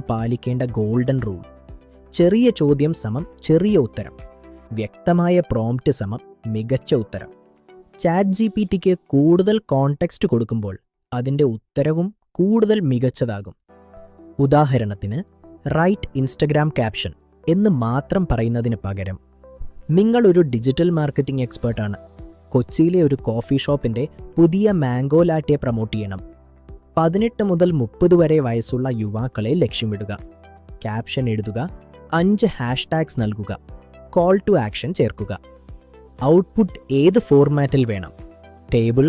പാലിക്കേണ്ട golden rule. ചെറിയ ചോദ്യം സമം ചെറിയ ഉത്തരം, വ്യക്തമായ പ്രോംപ്റ്റ് സമം മികച്ച ഉത്തരം. ChatGPTക്ക് കൂടുതൽ കോണ്ടെക്സ്റ്റ് കൊടുക്കുമ്പോൾ അതിൻ്റെ ഉത്തരവും കൂടുതൽ മികച്ചതാകും. ഉദാഹരണത്തിന്, റൈറ്റ് ഇൻസ്റ്റഗ്രാം ക്യാപ്ഷൻ എന്ന് മാത്രം പറയുന്നതിന് പകരം, നിങ്ങളൊരു ഡിജിറ്റൽ മാർക്കറ്റിംഗ് എക്സ്പേർട്ടാണ്, കൊച്ചിയിലെ ഒരു കോഫി ഷോപ്പിൻ്റെ പുതിയ മാംഗോ ലാറ്റെ പ്രൊമോട്ട് ചെയ്യണം, 18 മുതൽ 30 വരെ വയസ്സുള്ള യുവാക്കളെ ലക്ഷ്യമിടുക, ക്യാപ്ഷൻ എഴുതുക, 5 ഹാഷ്ടാഗ്സ് നൽകുക, കോൾ ടു ആക്ഷൻ ചേർക്കുക. ഔട്ട്പുട്ട് ഏത് ഫോർമാറ്റിൽ വേണം, table,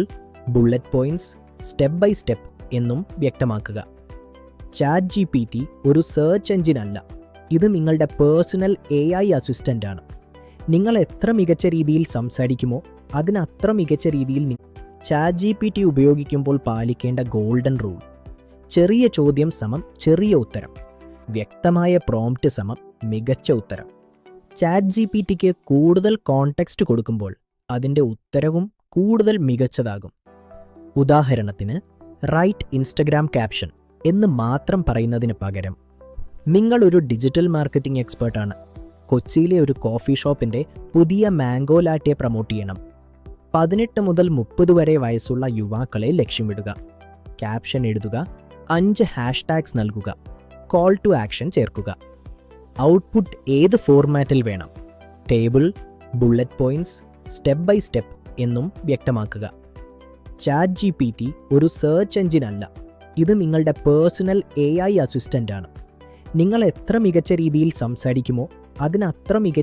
bullet points, step by step എന്നും വ്യക്തമാക്കുക. ChatGPT ഒരു സെർച്ച് എഞ്ചിൻ അല്ല, ഇത് നിങ്ങളുടെ പേഴ്സണൽ AI അസിസ്റ്റൻ്റാണ്. നിങ്ങൾ എത്ര മികച്ച രീതിയിൽ സംസാരിക്കുമോ അതിനത്ര മികച്ച രീതിയിൽ ChatGPT ഉപയോഗിക്കുമ്പോൾ പാലിക്കേണ്ട ഗോൾഡൻ റൂൾ. ചെറിയ ചോദ്യം സമം ചെറിയ ഉത്തരം, വ്യക്തമായ പ്രോംപ്റ്റ് സമം മികച്ച ഉത്തരം. ChatGPTക്ക് കൂടുതൽ കോണ്ടെക്സ്റ്റ് കൊടുക്കുമ്പോൾ അതിൻ്റെ ഉത്തരവും കൂടുതൽ മികച്ചതാകും. ഉദാഹരണത്തിന്, റൈറ്റ് ഇൻസ്റ്റഗ്രാം ക്യാപ്ഷൻ എന്ന് മാത്രം പറയുന്നതിന് പകരം, നിങ്ങളൊരു ഡിജിറ്റൽ മാർക്കറ്റിംഗ് എക്സ്പേർട്ടാണ്, കൊച്ചിയിലെ ഒരു കോഫി ഷോപ്പിൻ്റെ പുതിയ മാംഗോ ലാറ്റെ പ്രൊമോട്ട് ചെയ്യണം, 18 മുതൽ 30 വരെ വയസ്സുള്ള യുവാക്കളെ ലക്ഷ്യമിടുക, ക്യാപ്ഷൻ എഴുതുക, 5 ഹാഷ്ടാഗ്സ് നൽകുക, കോൾ ടു ആക്ഷൻ ചേർക്കുക. ഔട്ട്പുട്ട് ഏത് ഫോർമാറ്റിൽ വേണം, table, bullet points, step by step എന്നും വ്യക്തമാക്കുക. ChatGPT ഒരു സെർച്ച് എഞ്ചിൻ അല്ല, ഇത് നിങ്ങളുടെ പേഴ്സണൽ AI അസിസ്റ്റൻ്റാണ്. നിങ്ങൾ എത്ര മികച്ച രീതിയിൽ സംസാരിക്കുമോ അതിനത്ര മികച്ച